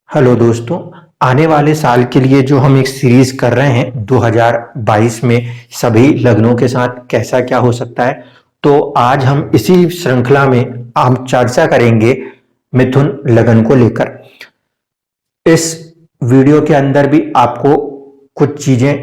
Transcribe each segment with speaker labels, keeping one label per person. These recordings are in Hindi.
Speaker 1: हेलो दोस्तों। आने वाले साल के लिए जो हम एक सीरीज कर रहे हैं 2022 में सभी लग्नों के साथ कैसा क्या हो सकता है, तो आज हम इसी श्रृंखला में हम चर्चा करेंगे मिथुन लगन को लेकर। इस वीडियो के अंदर भी आपको कुछ चीजें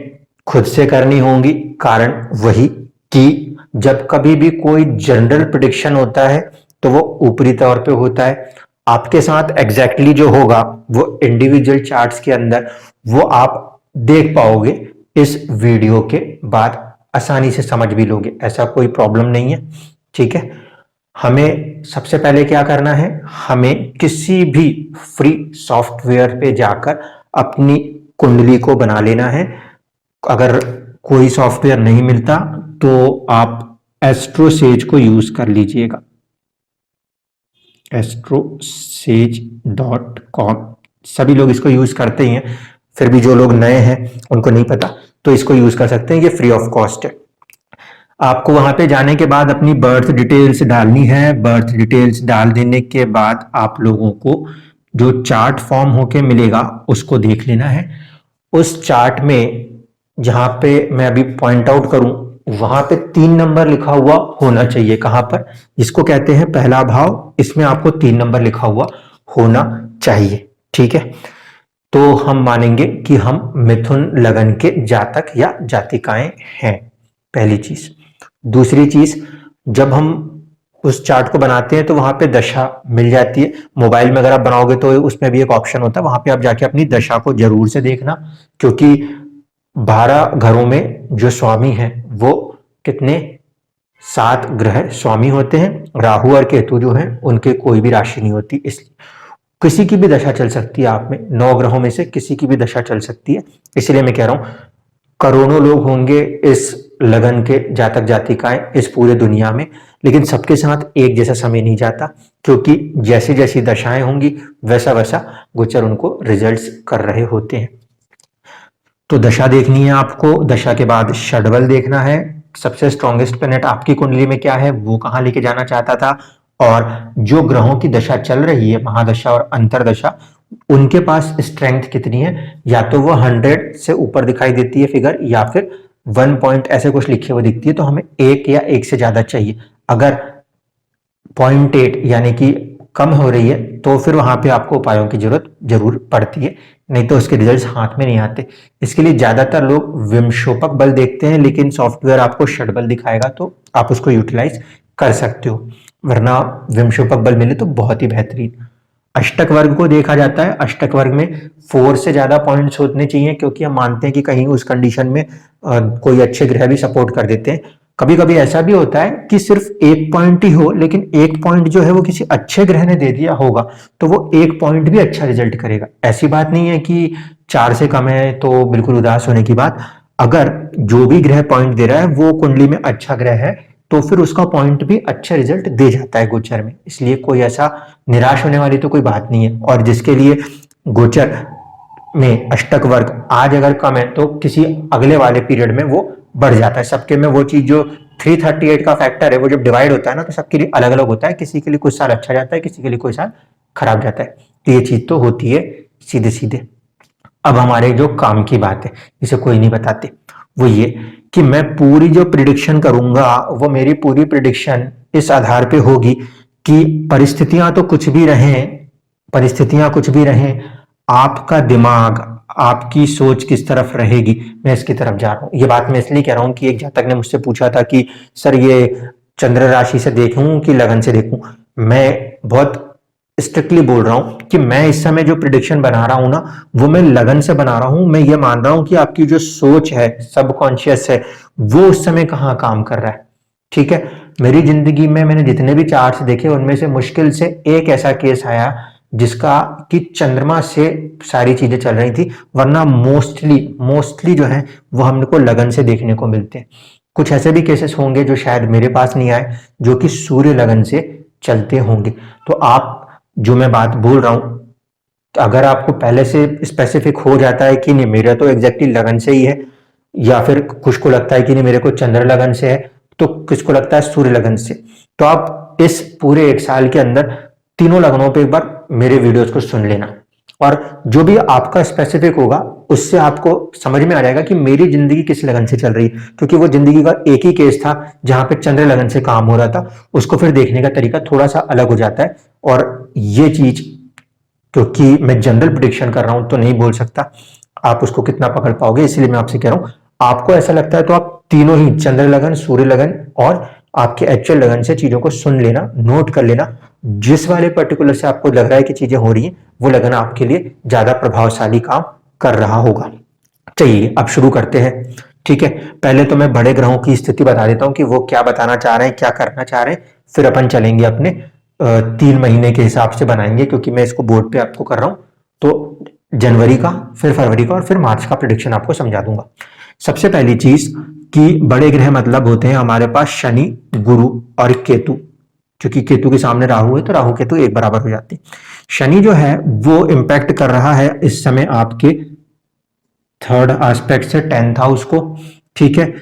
Speaker 1: खुद से करनी होंगी। कारण वही कि जब कभी भी कोई जनरल प्रिडिक्शन होता है तो वो ऊपरी तौर पे होता है। आपके साथ एग्जैक्टली जो होगा वो इंडिविजुअल चार्ट्स के अंदर वो आप देख पाओगे। इस वीडियो के बाद आसानी से समझ भी लोगे, ऐसा कोई प्रॉब्लम नहीं है। ठीक है, हमें सबसे पहले क्या करना है, हमें किसी भी फ्री सॉफ्टवेयर पे जाकर अपनी कुंडली को बना लेना है। अगर कोई सॉफ्टवेयर नहीं मिलता तो आप एस्ट्रोसेज को यूज कर लीजिएगा। astrosage.com सभी लोग इसको यूज करते ही हैं, फिर भी जो लोग नए हैं उनको नहीं पता तो इसको यूज कर सकते हैं। ये फ्री ऑफ कॉस्ट है। आपको वहां पे जाने के बाद अपनी बर्थ डिटेल्स डालनी है। बर्थ डिटेल्स डाल देने के बाद आप लोगों को जो चार्ट फॉर्म होके मिलेगा उसको देख लेना है। उस चार्ट में जहां पे मैं अभी पॉइंट आउट करूं वहां पे 3 नंबर लिखा हुआ होना चाहिए। कहां पर, जिसको कहते हैं पहला भाव, इसमें आपको 3 नंबर लिखा हुआ होना चाहिए। ठीक है, तो हम मानेंगे कि हम मिथुन लगन के जातक या जातिकाएं हैं, पहली चीज। दूसरी चीज, जब हम उस चार्ट को बनाते हैं तो वहां पे दशा मिल जाती है। मोबाइल में अगर आप बनाओगे तो उसमें भी एक ऑप्शन होता है, वहां पे आप जाके अपनी दशा को जरूर से देखना, क्योंकि 12 घरों में जो स्वामी हैं वो कितने 7 ग्रह स्वामी होते हैं। राहु और केतु जो हैं उनके कोई भी राशि नहीं होती, इसलिए किसी की भी दशा चल सकती है। आप में 9 ग्रहों में से किसी की भी दशा चल सकती है। इसलिए मैं कह रहा हूं करोड़ों लोग होंगे इस लगन के जातक जातिकाएं इस पूरे दुनिया में, लेकिन सबके साथ एक जैसा समय नहीं जाता, क्योंकि जैसी जैसी दशाएं होंगी वैसा वैसा गोचर उनको रिजल्ट्स कर रहे होते हैं। तो दशा देखनी है आपको। दशा के बाद षडबल देखना है, सबसे स्ट्रॉन्गेस्ट प्लैनेट आपकी कुंडली में क्या है, वो कहां लेके जाना चाहता था, और जो ग्रहों की दशा चल रही है, महादशा और अंतरदशा, उनके पास स्ट्रेंथ कितनी है। या तो वो 100 से ऊपर दिखाई देती है फिगर, या फिर 1 पॉइंट ऐसे कुछ लिखे हुए दिखती है, तो हमें 1 या 1 से ज्यादा चाहिए। अगर 0.8 यानी कि कम हो रही है तो फिर वहां पे आपको उपायों की जरूरत जरूर पड़ती है, नहीं तो उसके रिजल्ट्स हाथ में नहीं आते। इसके लिए ज्यादातर लोग विमशोपक बल देखते हैं, लेकिन सॉफ्टवेयर आपको षडबल दिखाएगा तो आप उसको यूटिलाइज कर सकते हो, वरना विमशोपक बल मिले तो बहुत ही बेहतरीन। अष्टक वर्ग को देखा जाता है। अष्टक वर्ग में 4 से ज्यादा पॉइंट्स होने चाहिए, क्योंकि हम मानते हैं कि कहीं उस कंडीशन में कोई अच्छे ग्रह भी सपोर्ट कर देते हैं। कभी कभी ऐसा भी होता है कि सिर्फ 1 पॉइंट ही हो, लेकिन 1 पॉइंट जो है वो किसी अच्छे ग्रह ने दे दिया होगा तो वो 1 पॉइंट भी अच्छा रिजल्ट करेगा। ऐसी बात नहीं है कि 4 से कम है तो बिल्कुल उदास होने की बात। अगर जो भी ग्रह पॉइंट दे रहा है वो कुंडली में अच्छा ग्रह है तो फिर उसका पॉइंट भी अच्छे रिजल्ट दे जाता है गोचर में। इसलिए कोई ऐसा निराश होने वाली तो कोई बात नहीं है। और जिसके लिए गोचर में अष्टक वर्ग आज अगर कम है तो किसी अगले वाले पीरियड में वो बढ़ जाता है। सबके में वो चीज जो 338 का फैक्टर है वो जब डिवाइड होता है ना, तो सबके लिए अलग अलग होता है। किसी के लिए कुछ साल अच्छा जाता है, किसी के लिए कोई साल खराब जाता है। तो ये चीज तो होती है सीधे सीधे। अब हमारे जो काम की बात है, इसे कोई नहीं बताते, वो ये कि मैं पूरी जो प्रिडिक्शन करूंगा वो मेरी पूरी प्रिडिक्शन इस आधार पे होगी कि परिस्थितियां तो कुछ भी रहें, परिस्थितियां कुछ भी रहें, आपका दिमाग, आपकी सोच किस तरफ रहेगी, मैं इसकी तरफ जा रहा हूं। ये बात मैं इसलिए कह रहा हूं कि एक जातक ने मुझसे पूछा था कि सर ये चंद्र राशि से देखूं कि लगन से देखूं। मैं बहुत स्ट्रिक्टली बोल रहा हूं कि मैं इस समय जो प्रिडिक्शन बना रहा हूं ना, वो मैं लगन से बना रहा हूं। मैं ये मान रहा हूं कि आपकी जो सोच है, सबकॉन्शियस है, वो उस समय कहां काम कर रहा है। ठीक है, मेरी जिंदगी में मैंने जितने भी चार्ट्स देखे उनमें से मुश्किल से एक ऐसा केस आया जिसका कि चंद्रमा से सारी चीजें चल रही थी, वरना मोस्टली जो है वो हमको लगन से देखने को मिलते हैं। कुछ ऐसे भी केसेस होंगे जो शायद मेरे पास नहीं आए, जो कि सूर्य लगन से चलते होंगे। तो आप जो मैं बात बोल रहा हूं, अगर आपको पहले से स्पेसिफिक हो जाता है कि नहीं मेरा तो एग्जैक्टली लगन से ही है, या फिर कुछ को लगता है कि नहीं मेरे को चंद्र लगन से है, तो किसको लगता है सूर्य लगन से, तो आप इस पूरे 1 साल के अंदर तीनों लगनों पे एक बार मेरे वीडियोस को सुन लेना और जो भी आपका स्पेसिफिक होगा उससे आपको समझ में आ जाएगा कि मेरी जिंदगी किस लगन से चल रही है, क्योंकि वो जिंदगी का एक ही केस था जहां पे चंद्र लगन से काम हो रहा था, उसको फिर देखने का तरीका थोड़ा सा अलग हो जाता है। और ये चीज, क्योंकि मैं जनरल प्रिडिक्शन कर रहा हूं तो नहीं बोल सकता आप उसको कितना पकड़ पाओगे, इसलिए मैं आपसे कह रहा हूं आपको ऐसा लगता है तो आप तीनों ही चंद्र लगन, सूर्य लगन और आपके एक्चुअल लगन से चीजों को सुन लेना, नोट कर लेना। जिस वाले पर्टिकुलर से आपको लग रहा है कि चीजें हो रही हैं वो लगन आपके लिए ज्यादा प्रभावशाली काम कर रहा होगा। चलिए अब शुरू करते हैं। ठीक है, पहले तो मैं बड़े ग्रहों की स्थिति बता देता हूं कि वो क्या बताना चाह रहे हैं, क्या करना चाह रहे हैं, फिर अपन चलेंगे अपने 3 महीने के हिसाब से बनाएंगे, क्योंकि मैं इसको बोर्ड पे आपको कर रहा हूं तो जनवरी का, फिर फरवरी का और फिर मार्च का प्रिडिक्शन आपको समझा दूंगा। सबसे पहली चीज कि बड़े ग्रह मतलब होते हैं हमारे पास शनि, गुरु और केतु। क्योंकि केतु के सामने राहु है तो राहु केतु एक बराबर हो जाते हैं। शनि जो है वो इंपैक्ट कर रहा है इस समय आपके थर्ड एस्पेक्ट से 10th हाउस को। ठीक है,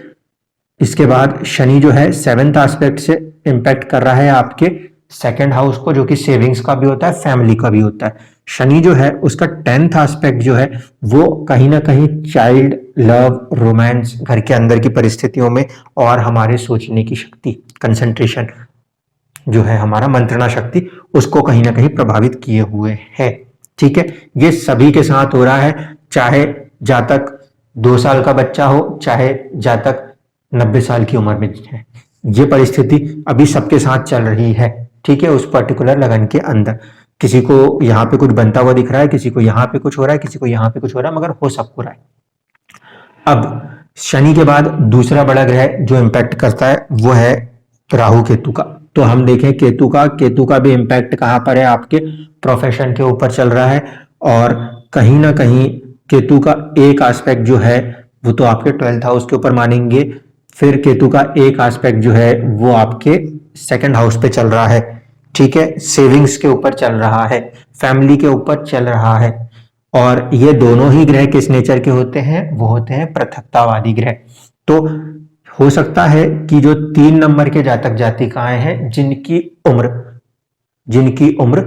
Speaker 1: इसके बाद शनि जो है 7th एस्पेक्ट से इंपैक्ट कर रहा है आपके सेकंड हाउस को, जो कि सेविंग्स का भी होता है, फैमिली का भी होता है। शनि जो है उसका 10th एस्पेक्ट जो है वो कहीं ना कहीं चाइल्ड, लव, रोमांस, घर के अंदर की परिस्थितियों में और हमारे सोचने की शक्ति, कंसंट्रेशन जो है हमारा, मंत्रणा शक्ति, उसको कहीं ना कहीं प्रभावित किए हुए है। ठीक है, ये सभी के साथ हो रहा है, चाहे जातक 2 साल का बच्चा हो, चाहे जातक 90 साल की उम्र में है। ये परिस्थिति अभी सबके साथ चल रही है। ठीक है, उस पर्टिकुलर लगन के अंदर किसी को यहाँ पे कुछ बनता हुआ दिख रहा है, किसी को यहाँ पे कुछ हो रहा है, किसी को यहाँ पे कुछ हो रहा है, मगर हो सबको रहा है। अब शनि के बाद दूसरा बड़ा ग्रह जो इंपैक्ट करता है वो है राहु केतु का। तो हम देखें केतु का भी इंपैक्ट कहां पर है, आपके प्रोफेशन के ऊपर चल रहा है। और कहीं ना कहीं केतु का एक एस्पेक्ट जो है वो तो आपके 12th हाउस के ऊपर मानेंगे, फिर केतु का एक एस्पेक्ट जो है वो आपके सेकंड हाउस पे चल रहा है। ठीक है, सेविंग्स के ऊपर चल रहा है, फैमिली के ऊपर चल रहा है। और ये दोनों ही ग्रह किस नेचर के होते हैं, वो होते हैं पृथकतावादी ग्रह। तो हो सकता है कि जो 3 नंबर के जातक जातिकाएं हैं जिनकी उम्र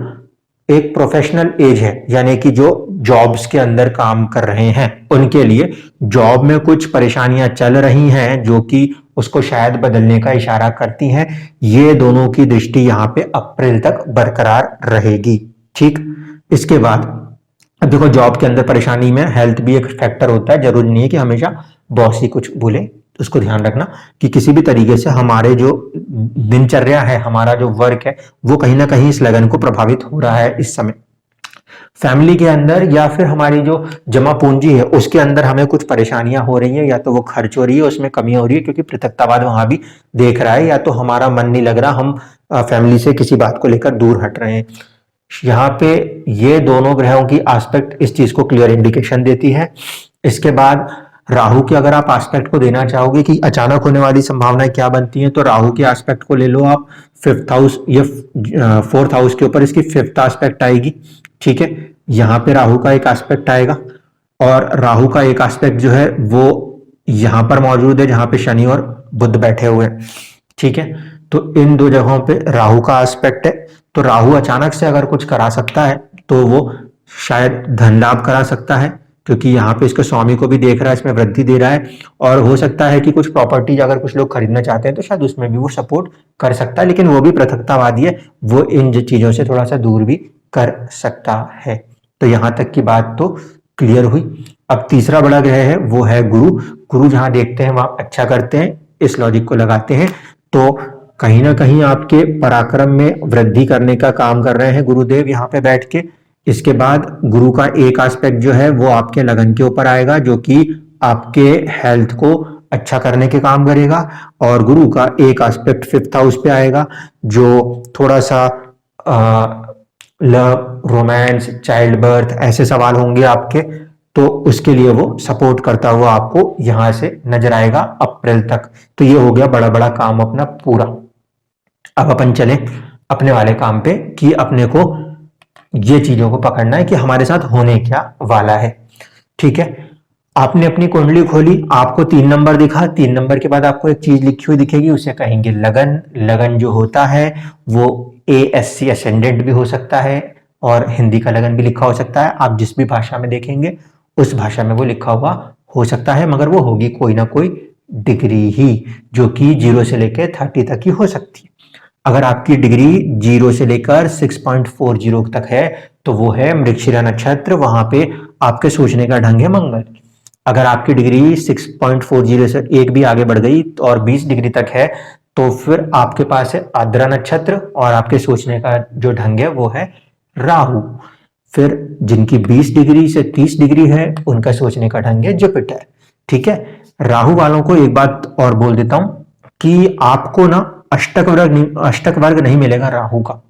Speaker 1: एक प्रोफेशनल एज है, यानी कि जो जॉब्स के अंदर काम कर रहे हैं, उनके लिए जॉब में कुछ परेशानियां चल रही हैं जो कि उसको शायद बदलने का इशारा करती हैं। ये दोनों की दृष्टि यहाँ पे अप्रैल तक बरकरार रहेगी। ठीक, इसके बाद अब देखो जॉब के अंदर परेशानी में हेल्थ भी एक फैक्टर होता है, जरूरी नहीं है कि हमेशा बॉस ही कुछ बोले। उसको ध्यान रखना कि किसी भी तरीके से हमारे जो दिनचर्या है, हमारा जो वर्क है, वो कहीं ना कहीं इस लगन को प्रभावित हो रहा है इस समय। फैमिली के अंदर या फिर हमारी जो जमा पूंजी है उसके अंदर हमें कुछ परेशानियां हो रही है, या तो वो खर्च हो रही है, उसमें कमी हो रही है, क्योंकि पृथकतावाद वहां भी देख रहा है, या तो हमारा मन नहीं लग रहा, हम फैमिली से किसी बात को लेकर दूर हट रहे हैं। यहाँ पे ये दोनों ग्रहों की एस्पेक्ट इस चीज को क्लियर इंडिकेशन देती है। इसके बाद राहु के अगर आप एस्पेक्ट को देना चाहोगे कि अचानक होने वाली संभावनाएं क्या बनती हैं, तो राहु के एस्पेक्ट को ले लो आप 5th हाउस या 4th हाउस के ऊपर इसकी 5th एस्पेक्ट आएगी। ठीक है, यहाँ पे राहु का एक एस्पेक्ट आएगा, और राहु का एक एस्पेक्ट जो है वो यहां पर मौजूद है जहां पे शनि और बुध बैठे हुए हैं। ठीक है, तो इन दो जगहों पे राहु का एस्पेक्ट है। तो राहु अचानक से अगर कुछ करा सकता है तो वो शायद धन लाभ करा सकता है, क्योंकि यहाँ पे इसके स्वामी को भी देख रहा है, इसमें वृद्धि दे रहा है। और हो सकता है कि कुछ प्रॉपर्टीज अगर कुछ लोग खरीदना चाहते हैं तो शायद उसमें भी वो सपोर्ट कर सकता है, लेकिन वो भी पृथकतावादी है, वो इन चीजों से थोड़ा सा दूर भी कर सकता है। तो यहां तक की बात तो क्लियर हुई। अब तीसरा बड़ा ग्रह है वो है गुरु। गुरु जहां देखते हैं वहां अच्छा करते हैं, इस लॉजिक को लगाते हैं तो कहीं ना कहीं आपके पराक्रम में वृद्धि करने का काम कर रहे हैं गुरुदेव यहाँ पे बैठ के। इसके बाद गुरु का एक एस्पेक्ट जो है वो आपके लगन के ऊपर आएगा, जो कि आपके हेल्थ को अच्छा करने के काम करेगा। और गुरु का एक एस्पेक्ट 5th हाउस पे आएगा, जो थोड़ा सा लव, रोमांस, चाइल्ड बर्थ ऐसे सवाल होंगे आपके, तो उसके लिए वो सपोर्ट करता हुआ आपको यहां से नजर आएगा अप्रैल तक। तो ये हो गया बड़ा बड़ा काम अपना पूरा। अब अपन चले अपने वाले काम पे कि अपने को ये चीजों को पकड़ना है कि हमारे साथ होने क्या वाला है। ठीक है, आपने अपनी कुंडली खोली, आपको 3 नंबर दिखा, 3 नंबर के बाद आपको एक चीज लिखी हुई दिखेगी, उसे कहेंगे लगन। लगन जो होता है वो ASC असेंडेंट भी हो सकता है और हिंदी का लगन भी लिखा हो सकता है। आप जिस भी भाषा में देखेंगे उस भाषा में वो लिखा हुआ हो सकता है, मगर वो होगी कोई ना कोई डिग्री ही, जो कि 0 से लेकर 30 तक ही हो सकती है। अगर आपकी डिग्री 0 से लेकर 6.40 तक है तो वो है मृगशिरा नक्षत्र, वहां पे आपके सोचने का ढंग है मंगल। अगर आपकी डिग्री 6.40 से एक भी आगे बढ़ गई और 20 डिग्री तक है तो फिर आपके पास है आद्रा नक्षत्र, और आपके सोचने का जो ढंग है वो है राहु। फिर जिनकी 20 डिग्री से 30 डिग्री है उनका सोचने का ढंग है जुपिटर। ठीक है, राहु वालों को एक बात और बोल देता हूं कि आपको ना अष्टक वर्ग नहीं मिलेगा राहु का।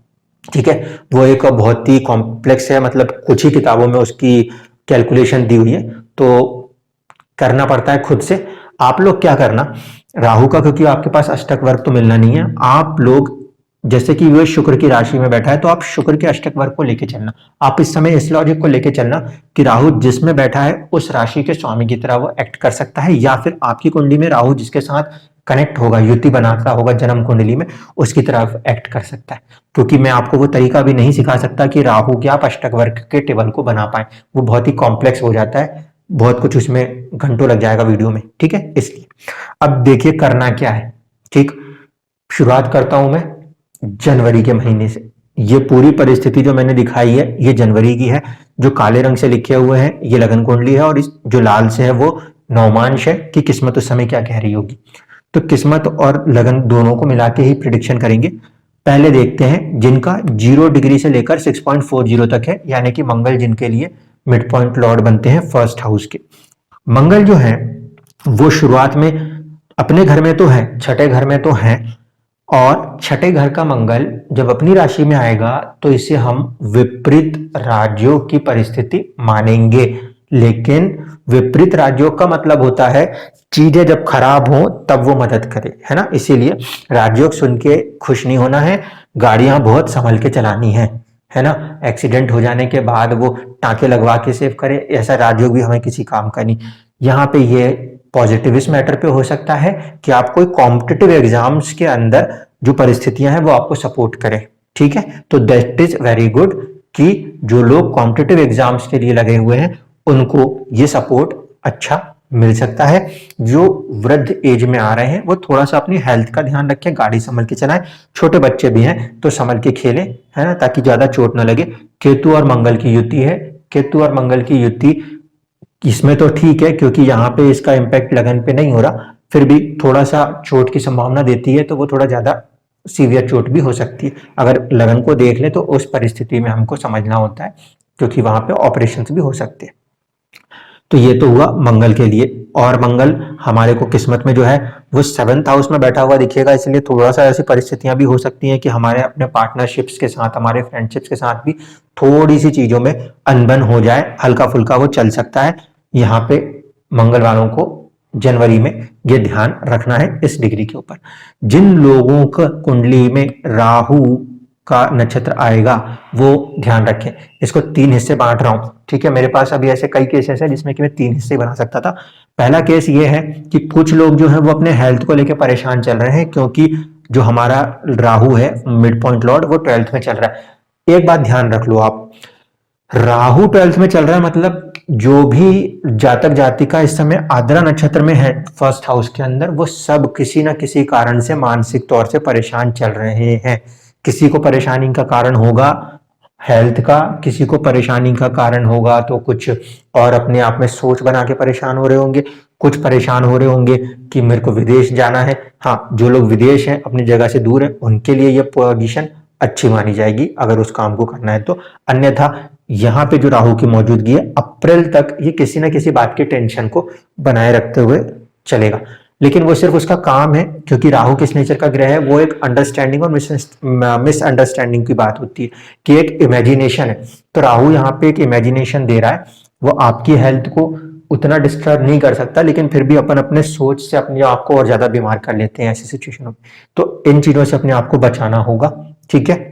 Speaker 1: ठीक है, वो एक बहुत ही कॉम्प्लेक्स है, मतलब कुछ ही किताबों में उसकी कैलकुलेशन दी हुई है, तो करना पड़ता है खुद से। आप लोग क्या करना, राहु का क्योंकि आपके पास अष्टक वर्ग तो मिलना नहीं है, आप लोग जैसे कि वो शुक्र की राशि में बैठा है तो आप शुक्र के अष्टक वर्ग को लेके चलना। आप इस समय इस लॉजिक को लेके चलना कि राहु जिसमें बैठा है उस राशि के स्वामी की तरह वो एक्ट कर सकता है, या फिर आपकी कुंडली में राहु जिसके साथ कनेक्ट होगा, युति बनाता होगा जन्म कुंडली में, उसकी तरफ एक्ट कर सकता है। क्योंकि मैं आपको वो तरीका भी नहीं सिखा सकता कि राहु के आप अष्टक वर्ग के टेबल को बना पाए, वो बहुत ही कॉम्प्लेक्स हो जाता है, बहुत कुछ उसमें घंटों लग जाएगा वीडियो में। ठीक है, इसलिए अब देखिए करना क्या है। ठीक, शुरुआत करता हूं मैं जनवरी के महीने से। ये पूरी परिस्थिति जो मैंने दिखाई है ये जनवरी की है। जो काले रंग से लिखे हुए हैं ये लगन कुंडली है, और इस जो लाल से है वो नवमांश है कि किस्मत उस समय क्या कह रही होगी। तो किस्मत और लगन दोनों को मिला के ही प्रिडिक्शन करेंगे। पहले देखते हैं जिनका 0 डिग्री से लेकर 6.40 तक है, यानी कि मंगल जिनके लिए मिड पॉइंट लॉर्ड बनते हैं फर्स्ट हाउस के। मंगल जो है वो शुरुआत में अपने घर में तो है, छठे घर में तो है, और छठे घर का मंगल जब अपनी राशि में आएगा तो इसे हम विपरीत राजयोग की परिस्थिति मानेंगे। लेकिन विपरीत राजयोग का मतलब होता है चीजें जब खराब हो तब वो मदद करे, है ना। इसीलिए राजयोग सुन के खुश नहीं होना है, गाड़ियां बहुत संभल के चलानी है ना। एक्सीडेंट हो जाने के बाद वो टांके लगवा के सेव करे, ऐसा राजयोग भी हमें किसी काम का नहीं। यहाँ पे ये पॉजिटिव इस मैटर पे हो सकता है कि आप कोई कॉम्पिटिटिव एग्जाम्स के अंदर जो परिस्थितियां हैं वो आपको सपोर्ट करें। ठीक है, तो दैट इज वेरी गुड कि जो लोग कॉम्पिटिटिव एग्जाम्स के लिए लगे हुए हैं उनको ये सपोर्ट अच्छा मिल सकता है। जो वृद्ध एज में आ रहे हैं वो थोड़ा सा अपनी हेल्थ का ध्यान रखें, गाड़ी संभल के चलाएं। छोटे बच्चे भी हैं तो संभल के खेलें, है ना, ताकि ज्यादा चोट ना लगे। केतु और मंगल की युति है, केतु और मंगल की युति इसमें तो ठीक है क्योंकि यहाँ पे इसका इम्पैक्ट लगन पे नहीं हो रहा, फिर भी थोड़ा सा चोट की संभावना देती है, तो वो थोड़ा ज्यादा सीवियर चोट भी हो सकती है। अगर लगन को देख ले तो उस परिस्थिति में हमको समझना होता है क्योंकि वहां पे ऑपरेशंस भी हो सकते हैं। तो ये तो हुआ मंगल के लिए। और मंगल हमारे को किस्मत में जो है वो 7th हाउस में बैठा हुआ दिखेगा, इसलिए थोड़ा सा ऐसी परिस्थितियां भी हो सकती हैं कि हमारे अपने पार्टनरशिप्स के साथ, हमारे फ्रेंडशिप्स के साथ भी थोड़ी सी चीजों में अनबन हो जाए, हल्का फुल्का वो चल सकता है। यहाँ पे मंगल वालों को जनवरी में ये ध्यान रखना है इस डिग्री के ऊपर। जिन लोगों का कुंडली में राहु का नक्षत्र आएगा वो ध्यान रखें। इसको 3 हिस्से बांट रहा हूं, ठीक है। मेरे पास अभी ऐसे कई केसेस है जिसमें कि मैं 3 हिस्से बना सकता था। पहला केस ये है कि कुछ लोग जो है वो अपने हेल्थ को लेकर परेशान चल रहे हैं क्योंकि जो हमारा राहु है मिड पॉइंट लॉर्ड वो 12th में चल रहा है। एक बात ध्यान रख लो आप, राहु 12th में चल रहा है मतलब जो भी जातक जातिका इस समय आद्रा नक्षत्र में है फर्स्ट हाउस के अंदर, वो सब किसी ना किसी कारण से मानसिक तौर से परेशान चल रहे हैं। किसी को परेशानी का कारण होगा हेल्थ का, किसी को परेशानी का कारण होगा तो कुछ और अपने आप में सोच बना के परेशान हो रहे होंगे, कुछ परेशान हो रहे होंगे कि मेरे को विदेश जाना है। हाँ, जो लोग विदेश हैं अपनी जगह से दूर है उनके लिए ये पोजीशन अच्छी मानी जाएगी अगर उस काम को करना है तो। अन्यथा यहाँ पे जो राहु की मौजूदगी है अप्रैल तक ये किसी ना किसी बात की टेंशन को बनाए रखते हुए चलेगा, लेकिन वो सिर्फ उसका काम है क्योंकि राहु किस नेचर का ग्रह है, वो एक अंडरस्टैंडिंग और मिसअंडरस्टैंडिंग की बात होती है कि एक इमेजिनेशन है। तो राहु यहाँ पे एक इमेजिनेशन दे रहा है, वो आपकी हेल्थ को उतना डिस्टर्ब नहीं कर सकता, लेकिन फिर भी अपन अपने सोच से अपने आप को और ज्यादा बीमार कर लेते हैं ऐसी सिचुएशन में। तो इन चीजों से अपने आप को बचाना होगा, ठीक है।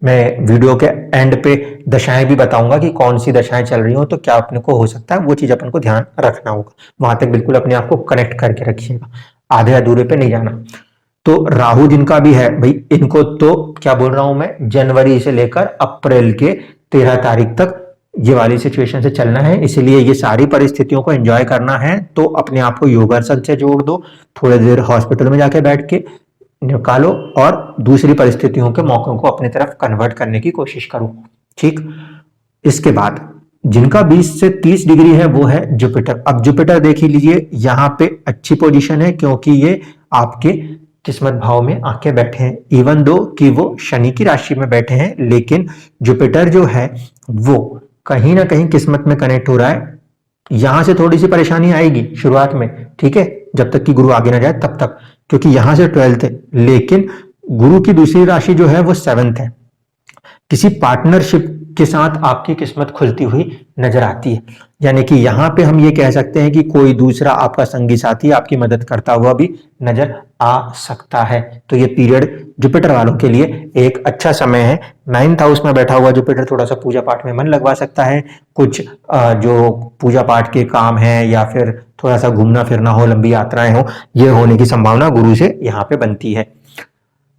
Speaker 1: मैं वीडियो के एंड पे दशाएं भी बताऊंगा कि कौन सी दशाएं चल रही हो तो क्या अपने को हो सकता है, वो चीज अपन को ध्यान रखना होगा। वहां तक बिल्कुल अपने आप को कनेक्ट करके रखिएगा, आधे अधूरे पे नहीं जाना। तो राहु जिनका भी है भाई, इनको तो क्या बोल रहा हूं मैं, जनवरी से लेकर अप्रैल के 13 तारीख तक ये वाली सिचुएशन से चलना है। इसलिए ये सारी परिस्थितियों को एंजॉय करना है तो अपने आप को योगासन से जोड़ दो, थोड़ी देर हॉस्पिटल में जाके बैठ के निकालो और दूसरी परिस्थितियों के मौकों को अपनी तरफ कन्वर्ट करने की कोशिश करो। ठीक, इसके बाद जिनका 20 से 30 डिग्री है वो है जुपिटर। अब जुपिटर देख ही लीजिए, यहां पे अच्छी पोजीशन है क्योंकि ये आपके किस्मत भाव में आके बैठे हैं। इवन दो कि वो शनि की राशि में बैठे हैं, लेकिन जुपिटर जो है वो कहीं ना कहीं किस्मत में कनेक्ट हो रहा है। यहां से थोड़ी सी परेशानी आएगी शुरुआत में, ठीक है, जब तक कि गुरु आगे ना जाए तब तक, क्योंकि यहां से 12th है, लेकिन गुरु की दूसरी राशि जो है वो 7th है। किसी पार्टनरशिप के साथ आपकी किस्मत खुलती हुई नजर आती है, यानी कि यहां पे हम ये कह सकते हैं कि कोई दूसरा आपका संगी साथी आपकी मदद करता हुआ भी नजर आ सकता है। तो ये पीरियड जुपिटर वालों के लिए एक अच्छा समय है। 9th हाउस में बैठा हुआ जुपिटर थोड़ा सा पूजा पाठ में मन लगवा सकता है। कुछ जो पूजा पाठ के काम है या फिर थोड़ा सा घूमना फिरना हो, लंबी यात्राएं हो, ये होने की संभावना गुरु से यहाँ पे बनती है।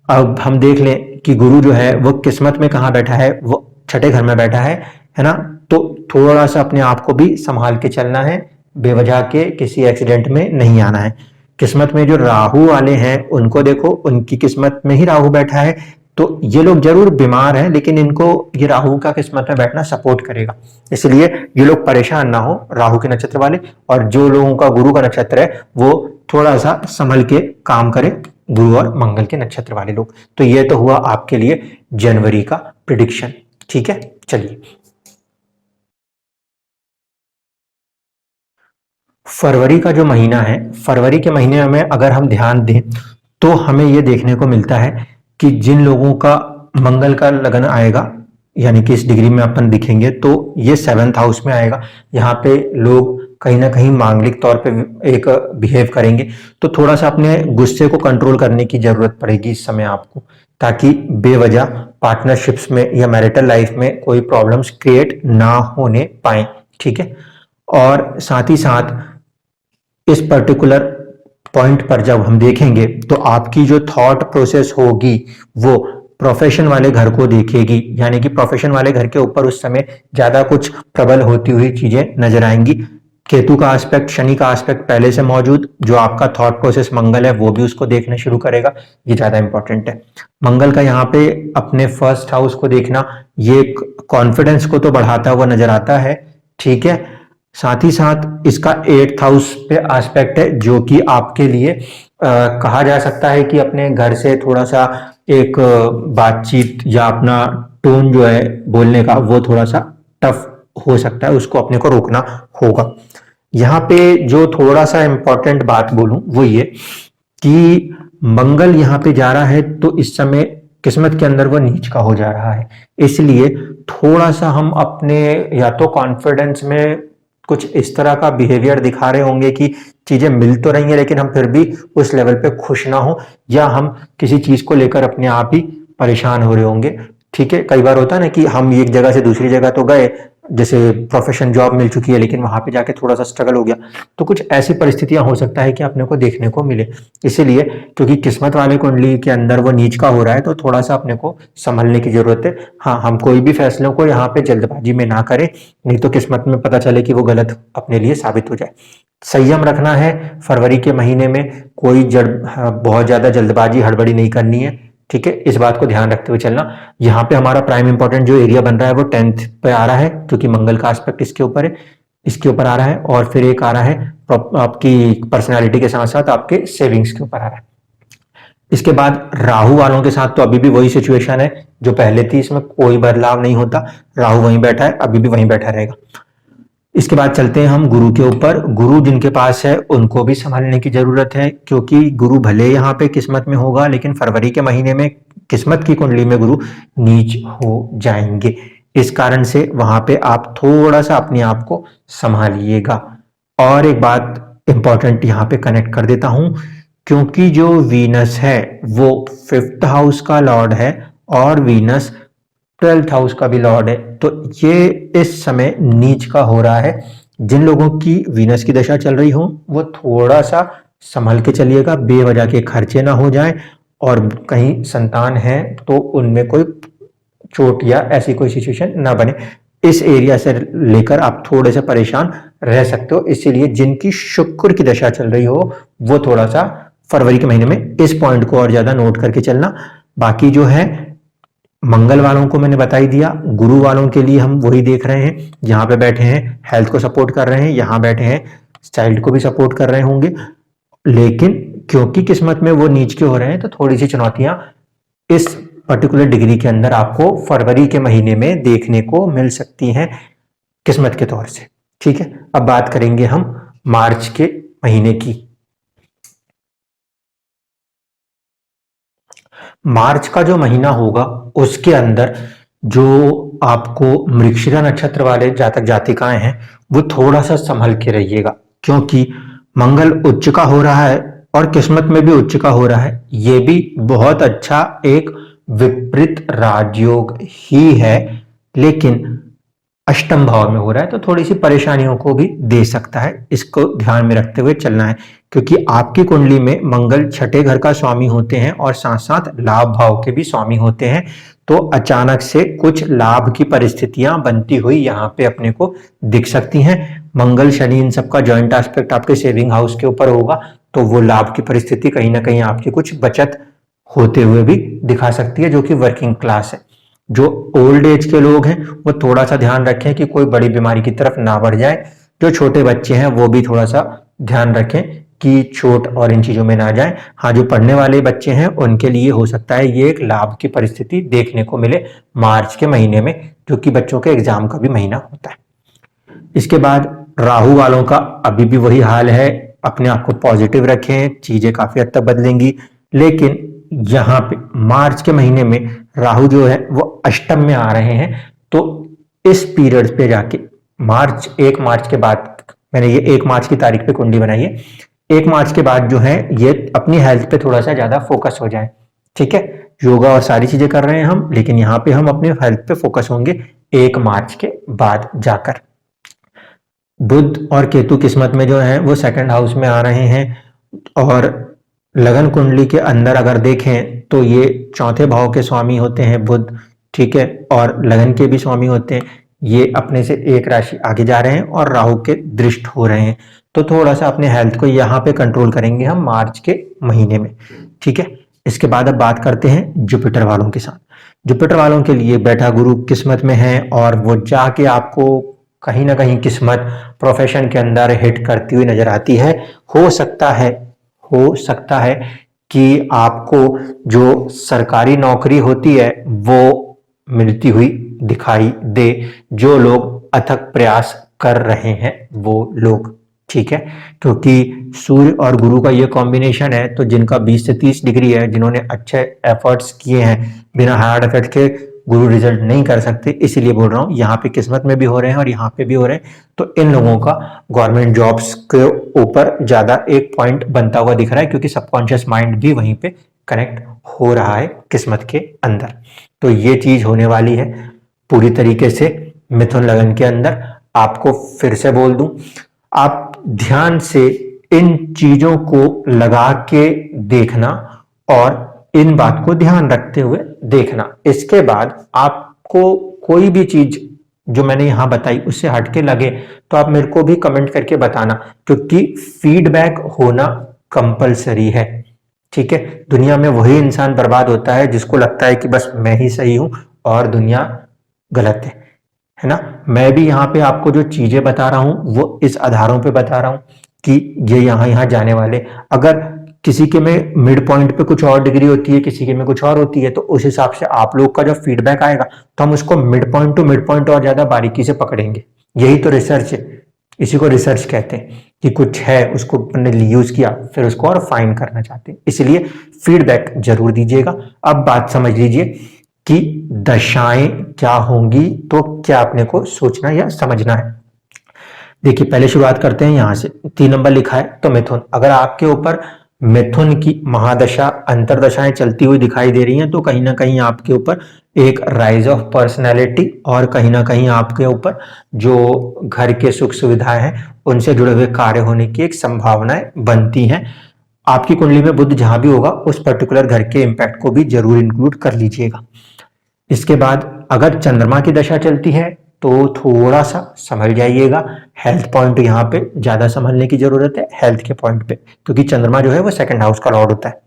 Speaker 1: अब हम देख लें कि गुरु जो है वो किस्मत में कहाँ बैठा है, वो 6ठे घर में बैठा है ना। तो थोड़ा सा अपने आप को भी संभाल के चलना है, बेवजह के किसी एक्सीडेंट में नहीं आना है। किस्मत में जो राहु वाले हैं उनको देखो, उनकी किस्मत में ही राहु बैठा है, तो ये लोग जरूर बीमार हैं लेकिन इनको ये राहु का किस्मत में बैठना सपोर्ट करेगा, इसलिए ये लोग परेशान ना हो राहु के नक्षत्र वाले। और जो लोगों का गुरु का नक्षत्र है वो थोड़ा सा संभल के काम करे, गुरु और मंगल के नक्षत्र वाले लोग। तो ये तो हुआ आपके लिए जनवरी का प्रिडिक्शन, ठीक है। चलिए फरवरी का जो महीना है, फरवरी के महीने में अगर हम ध्यान दें तो हमें यह देखने को मिलता है कि जिन लोगों का मंगल का लगन आएगा, यानी कि इस डिग्री में अपन दिखेंगे तो ये 7th हाउस में आएगा। यहाँ पे लोग कहीं ना कहीं मांगलिक तौर पे एक बिहेव करेंगे, तो थोड़ा सा अपने गुस्से को कंट्रोल करने की जरूरत पड़ेगी इस समय आपको, ताकि बेवजह पार्टनरशिप्स में या मैरिटल लाइफ में कोई प्रॉब्लम्स क्रिएट ना होने पाए, ठीक है। और साथ ही साथ इस पर्टिकुलर पॉइंट पर जब हम देखेंगे तो आपकी जो थॉट प्रोसेस होगी वो प्रोफेशन वाले घर को देखेगी, यानी कि प्रोफेशन वाले घर के ऊपर उस समय ज्यादा कुछ प्रबल होती हुई चीजें नजर आएंगी। केतु का एस्पेक्ट, शनि का एस्पेक्ट पहले से मौजूद, जो आपका थॉट प्रोसेस मंगल है वो भी उसको देखना शुरू करेगा, ये ज्यादा इंपॉर्टेंट है। मंगल का यहाँ पे अपने 1st हाउस को देखना, ये कॉन्फिडेंस को तो बढ़ाता हुआ नजर आता है, ठीक है। साथ ही साथ इसका 8th हाउस पे एस्पेक्ट है, जो कि आपके लिए कहा जा सकता है कि अपने घर से थोड़ा सा एक बातचीत या अपना टोन जो है बोलने का वो थोड़ा सा टफ हो सकता है, उसको अपने को रोकना होगा। यहाँ पे जो थोड़ा सा इंपॉर्टेंट बात बोलूं वो ये कि मंगल यहाँ पे जा रहा है तो इस समय किस्मत के अंदर वो नीच का हो जा रहा है, इसलिए थोड़ा सा हम अपने या तो कॉन्फिडेंस में कुछ इस तरह का बिहेवियर दिखा रहे होंगे कि चीजें मिल तो रही हैं लेकिन हम फिर भी उस लेवल पे खुश ना हो, या हम किसी चीज को लेकर अपने आप ही परेशान हो रहे होंगे, ठीक है। कई बार होता है ना कि हम एक जगह से दूसरी जगह तो गए, जैसे प्रोफेशन जॉब मिल चुकी है लेकिन वहां पे जाके थोड़ा सा स्ट्रगल हो गया, तो कुछ ऐसी परिस्थितियां हो सकता है कि अपने को देखने को मिले। इसीलिए क्योंकि किस्मत वाले कुंडली के अंदर वो नीच का हो रहा है तो थोड़ा सा अपने को संभलने की जरूरत है। हाँ, हम कोई भी फैसलों को यहाँ पे जल्दबाजी में ना करें, नहीं तो किस्मत में पता चले कि वो गलत अपने लिए साबित हो जाए। संयम रखना है फरवरी के महीने में, कोई बहुत ज्यादा जल्दबाजी हड़बड़ी नहीं करनी है, ठीक है। इस बात को ध्यान रखते हुए चलना। यहाँ पे हमारा प्राइम इंपॉर्टेंट जो एरिया बन रहा है वो 10th पे आ रहा है, क्योंकि मंगल का एस्पेक्ट इसके ऊपर है, इसके ऊपर आ रहा है, और फिर एक आ रहा है आपकी पर्सनालिटी के साथ साथ आपके सेविंग्स के ऊपर आ रहा है। इसके बाद राहु वालों के साथ तो अभी भी वही सिचुएशन है जो पहले थी, इसमें कोई बदलाव नहीं होता, राहु वहीं बैठा है, अभी भी वहीं बैठा रहेगा। इसके बाद चलते हैं हम गुरु के ऊपर। गुरु जिनके पास है उनको भी संभालने की जरूरत है, क्योंकि गुरु भले यहाँ पे किस्मत में होगा लेकिन फरवरी के महीने में किस्मत की कुंडली में गुरु नीच हो जाएंगे, इस कारण से वहां पे आप थोड़ा सा अपने आप को संभालिएगा। और एक बात इंपॉर्टेंट यहाँ पे कनेक्ट कर देता हूं, क्योंकि जो वीनस है वो 5th हाउस का लॉर्ड है और वीनस 12th हाउस का भी लॉर्ड है, तो ये इस समय नीच का हो रहा है। जिन लोगों की वीनस की दशा चल रही हो वो थोड़ा सा संभल के चलिएगा, बेवजह के खर्चे ना हो जाएं, और कहीं संतान है तो उनमें कोई चोट या ऐसी कोई सिचुएशन ना बने। इस एरिया से लेकर आप थोड़े से परेशान रह सकते हो। इसीलिए जिनकी शुक्र की दशा चल रही हो वो थोड़ा सा फरवरी के महीने में इस पॉइंट को और ज्यादा नोट करके चलना। बाकी जो है मंगल वालों को मैंने बता ही दिया। गुरु वालों के लिए हम वही देख रहे हैं, जहां पे बैठे हैं हेल्थ को सपोर्ट कर रहे हैं, यहां बैठे हैं चाइल्ड को भी सपोर्ट कर रहे होंगे। लेकिन क्योंकि किस्मत में वो नीच के हो रहे हैं तो थोड़ी सी चुनौतियां इस पर्टिकुलर डिग्री के अंदर आपको फरवरी के महीने में देखने को मिल सकती हैं किस्मत के तौर से। ठीक है, अब बात करेंगे हम मार्च के महीने की। मार्च का जो महीना होगा उसके अंदर जो आपको मृगशिरा नक्षत्र वाले जातक जातिकाएं हैं वो थोड़ा सा संभल के रहिएगा, क्योंकि मंगल उच्च का हो रहा है और किस्मत में भी उच्च का हो रहा है। ये भी बहुत अच्छा एक विपरीत राजयोग ही है, लेकिन अष्टम भाव में हो रहा है तो थोड़ी सी परेशानियों को भी दे सकता है। इसको ध्यान में रखते हुए चलना है, क्योंकि आपकी कुंडली में मंगल छठे घर का स्वामी होते हैं और साथ साथ लाभ भाव के भी स्वामी होते हैं। तो अचानक से कुछ लाभ की परिस्थितियां बनती हुई यहाँ पे अपने को दिख सकती हैं। मंगल शनि इन सबका ज्वाइंट एस्पेक्ट आपके सेविंग हाउस के ऊपर होगा, तो वो लाभ की परिस्थिति कहीं ना कहीं आपकी कुछ बचत होते हुए भी दिखा सकती है, जो कि वर्किंग क्लास है। जो ओल्ड एज के लोग हैं वो थोड़ा सा ध्यान रखें कि कोई बड़ी बीमारी की तरफ ना बढ़ जाए। जो छोटे बच्चे हैं वो भी थोड़ा सा ध्यान रखें कि चोट और इन चीजों में ना जाए। हाँ, जो पढ़ने वाले बच्चे हैं उनके लिए हो सकता है ये एक लाभ की परिस्थिति देखने को मिले मार्च के महीने में, जो कि बच्चों के एग्जाम का भी महीना होता है। इसके बाद राहु वालों का अभी भी वही हाल है। अपने आप को पॉजिटिव रखें, चीजें काफी हद तक बदलेंगी। लेकिन यहाँ पे मार्च के महीने में राहु जो है वो अष्टम में आ रहे हैं, तो इस पीरियड पे जाके एक मार्च के बाद, मैंने ये 1 मार्च की तारीख पे कुंडली बनाई है, 1 मार्च के बाद जो है ये अपनी हेल्थ पे थोड़ा सा ज्यादा फोकस हो जाए। ठीक है, योगा और सारी चीजें कर रहे हैं हम, लेकिन यहाँ पे हम अपने हेल्थ पे फोकस होंगे 1 मार्च के बाद जाकर। बुध और केतु किस्मत में जो है वो सेकंड हाउस में आ रहे हैं, और लगन कुंडली के अंदर अगर देखें तो ये चौथे भाव के स्वामी होते हैं बुध। ठीक है, और लगन के भी स्वामी होते हैं। ये अपने से एक राशि आगे जा रहे हैं और राहु के दृष्ट हो रहे हैं, तो थोड़ा सा अपने हेल्थ को यहाँ पे कंट्रोल करेंगे हम मार्च के महीने में। ठीक है, इसके बाद अब बात करते हैं जुपिटर वालों के साथ। जुपिटर वालों के लिए बैठा गुरु किस्मत में है और वो जाके आपको कहीं ना कहीं किस्मत प्रोफेशन के अंदर हिट करती हुई नजर आती है। हो सकता है कि आपको जो सरकारी नौकरी होती है वो मिलती हुई दिखाई दे, जो लोग अथक प्रयास कर रहे हैं वो लोग। ठीक है, क्योंकि सूर्य और गुरु का ये कॉम्बिनेशन है, तो जिनका 20 से 30 डिग्री है, जिन्होंने अच्छे एफर्ट्स किए हैं, बिना हार्ड एफर्ट के गुरु रिजल्ट नहीं कर सकते। इसीलिए बोल रहा हूँ, यहाँ पे किस्मत में भी हो रहे हैं और यहाँ पे भी हो रहे हैं, तो इन लोगों का गवर्नमेंट जॉब्स के ऊपर ज्यादा एक पॉइंट बनता हुआ दिख रहा है, क्योंकि सबकॉन्शियस माइंड भी वहीं पे कनेक्ट हो रहा है किस्मत के अंदर। तो ये चीज होने वाली है पूरी तरीके से मिथुन लगन के अंदर। आपको फिर से बोल दूं, आप ध्यान से इन चीजों को लगा के देखना और इन बात को ध्यान रखते हुए देखना। इसके बाद आपको कोई भी चीज जो मैंने यहां बताई उससे हटके लगे तो आप मेरे को भी कमेंट करके बताना, क्योंकि फीडबैक होना कंपलसरी है। ठीक है, दुनिया में वही इंसान बर्बाद होता है जिसको लगता है कि बस मैं ही सही हूं और दुनिया गलत है ना। मैं भी यहाँ पे आपको जो चीजें बता रहा हूं वो इस आधारों पे बता रहा हूं कि ये यहाँ जाने वाले। अगर किसी के में मिड पॉइंट पे कुछ और डिग्री होती है, किसी के में कुछ और होती है, तो उस हिसाब से आप लोग का जो फीडबैक आएगा तो हम उसको mid point two mid point और ज्यादा बारीकी से पकड़ेंगे। यही तो रिसर्च है, इसी को रिसर्च कहते हैं कि कुछ है उसको अपने लिए यूज किया फिर उसको और फाइन करना चाहते हैं। इसलिए फीडबैक जरूर दीजिएगा। अब बात समझ लीजिए कि दशाएं क्या होंगी, तो क्या अपने को सोचना या समझना है। देखिए, पहले शुरुआत करते हैं यहां से। 3 नंबर लिखा है तो मिथुन। अगर आपके ऊपर मिथुन की महादशा अंतरदशाएं चलती हुई दिखाई दे रही हैं, तो कहीं ना कहीं आपके ऊपर एक राइज ऑफ पर्सनैलिटी और कहीं ना कहीं आपके ऊपर जो घर के सुख सुविधाएं हैं उनसे जुड़े हुए कार्य होने की एक संभावनाएं बनती हैं। आपकी कुंडली में बुध जहां भी होगा उस पर्टिकुलर घर के इम्पैक्ट को भी जरूर इंक्लूड कर लीजिएगा। इसके बाद अगर चंद्रमा की दशा चलती है तो थोड़ा सा संभल जाइएगा। हेल्थ पॉइंट यहाँ पे ज्यादा संभलने की जरूरत है, हेल्थ के पॉइंट पे, क्योंकि चंद्रमा जो है वो सेकंड हाउस का लॉर्ड होता है।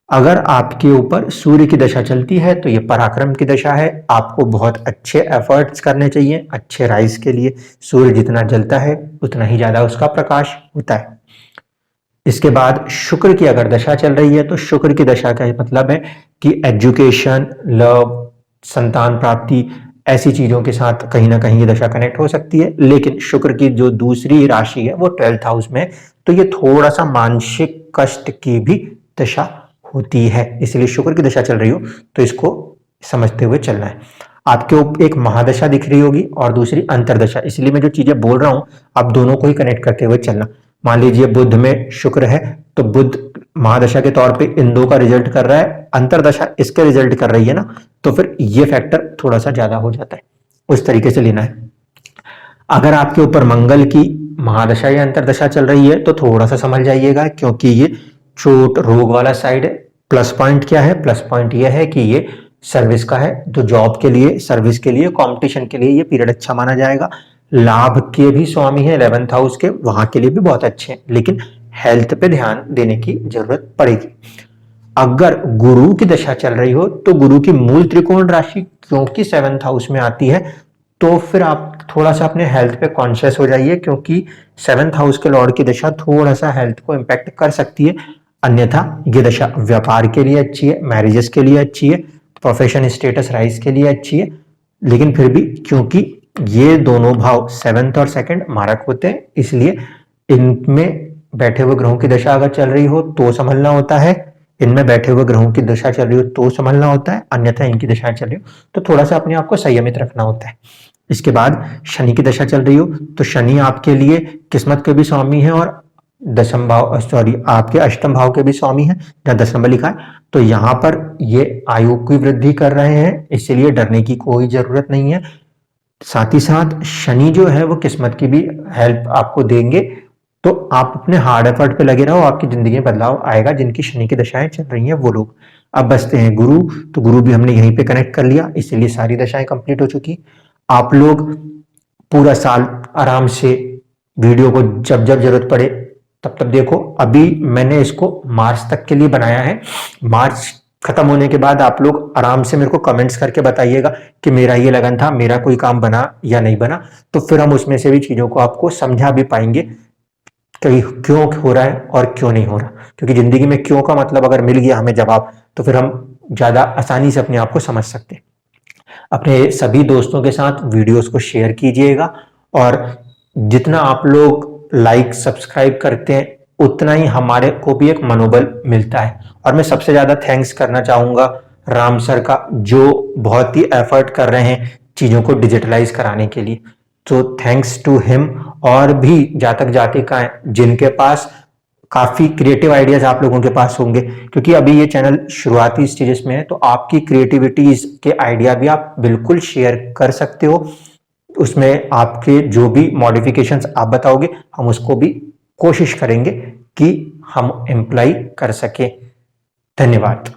Speaker 1: अगर आपके ऊपर सूर्य की दशा चलती है तो ये पराक्रम की दशा है। आपको बहुत अच्छे एफर्ट्स करने चाहिए अच्छे राइज के लिए। सूर्य जितना जलता है उतना ही ज्यादा उसका प्रकाश होता है। इसके बाद शुक्र की अगर दशा चल रही है तो शुक्र की दशा का मतलब है कि एजुकेशन, लव, संतान प्राप्ति, ऐसी चीजों के साथ कहीं ना कहीं ये दशा कनेक्ट हो सकती है। लेकिन शुक्र की जो दूसरी राशि है वो 12th हाउस में, तो ये थोड़ा सा मानसिक कष्ट की भी दशा होती है। इसलिए शुक्र की दशा चल रही हो तो इसको समझते हुए चलना है। आपके ऊपर एक महादशा दिख रही होगी और दूसरी अंतरदशा, इसलिए मैं जो चीजें बोल रहा हूं आप दोनों को ही कनेक्ट करते हुए चलना। मान लीजिए बुध में शुक्र है तो बुध महादशा के तौर पे इन दो का रिजल्ट कर रहा है, अंतरदशा इसके रिजल्ट कर रही है ना, तो फिर ये फैक्टर थोड़ा सा ज्यादा हो जाता है। उस तरीके से लेना है। अगर आपके ऊपर मंगल की महादशा या अंतरदशा चल रही है तो थोड़ा सा समझ जाइएगा, क्योंकि ये चोट रोग वाला साइड है। प्लस पॉइंट क्या है? प्लस पॉइंट ये है कि ये सर्विस का है, तो जॉब के लिए, सर्विस के लिए, कंपटीशन के लिए ये पीरियड अच्छा माना जाएगा। लाभ के भी स्वामी है 11th हाउस के, वहां के लिए भी बहुत अच्छे हैं, लेकिन हेल्थ पे ध्यान देने की जरूरत पड़ेगी। अगर गुरु की दशा चल रही हो तो गुरु की मूल त्रिकोण राशि क्योंकि 7th हाउस में आती है, तो फिर आप थोड़ा सा अपने हेल्थ पे कॉन्शियस हो जाइए, क्योंकि 7th हाउस के लॉर्ड की दशा थोड़ा सा हेल्थ को इंपैक्ट कर सकती है। अन्यथा ये दशा व्यापार के लिए अच्छी है, मैरिजेस के लिए अच्छी है, प्रोफेशन स्टेटस राइज के लिए अच्छी है। लेकिन फिर भी क्योंकि ये दोनों भाव 7th और 2nd मारक होते हैं, इसलिए इनमें बैठे हुए ग्रहों की दशा अगर चल रही हो तो संभलना होता है, इनमें बैठे हुए ग्रहों की दशा चल रही हो तो संभलना होता है, अन्यथा इनकी दशा चल रही हो तो थोड़ा सा अपने आप को संयमित रखना होता है। इसके बाद शनि की दशा चल रही हो तो शनि आपके लिए किस्मत के भी स्वामी है और दशम भाव, सॉरी, आपके अष्टम भाव के भी स्वामी है, जहां 10 नंबर लिखा है। तो यहाँ पर ये आयु की वृद्धि कर रहे हैं, इसलिए डरने की कोई जरूरत नहीं है। साथ ही साथ शनि जो है वो किस्मत की भी हेल्प आपको देंगे, तो आप अपने हार्ड एफर्ट पे लगे रहो, आपकी जिंदगी में बदलाव आएगा। जिनकी शनि की दशाएं चल रही हैं वो लोग। अब बचते हैं गुरु, तो गुरु भी हमने यहीं पे कनेक्ट कर लिया, इसीलिए सारी दशाएं कंप्लीट हो चुकी। आप लोग पूरा साल आराम से वीडियो को जब जब जरूरत पड़े तब तब देखो। अभी मैंने इसको मार्च तक के लिए बनाया है, मार्च खत्म होने के बाद आप लोग आराम से मेरे को कमेंट्स करके बताइएगा कि मेरा ये लगन था, मेरा कोई काम बना या नहीं बना, तो फिर हम उसमें से भी चीजों को आपको समझा भी पाएंगे कि क्यों हो रहा है और क्यों नहीं हो रहा। क्योंकि जिंदगी में क्यों का मतलब अगर मिल गया हमें जवाब, तो फिर हम ज्यादा आसानी से अपने आप को समझ सकते हैं। अपने सभी दोस्तों के साथ वीडियोस को शेयर कीजिएगा, और जितना आप लोग लाइक सब्सक्राइब करते हैं उतना ही हमारे को भी एक मनोबल मिलता है। और मैं सबसे ज्यादा थैंक्स करना चाहूंगा राम सर का, जो बहुत ही एफर्ट कर रहे हैं चीजों को डिजिटलाइज कराने के लिए। तो थैंक्स टू हिम। और भी जातक जातिकाएं जिनके पास काफी क्रिएटिव आइडियाज आप लोगों के पास होंगे, क्योंकि अभी ये चैनल शुरुआती स्टेजेस में है, तो आपकी क्रिएटिविटीज के आइडिया भी आप बिल्कुल शेयर कर सकते हो। उसमें आपके जो भी मॉडिफिकेशंस आप बताओगे हम उसको भी कोशिश करेंगे कि हम एम्प्लाई कर सके। धन्यवाद।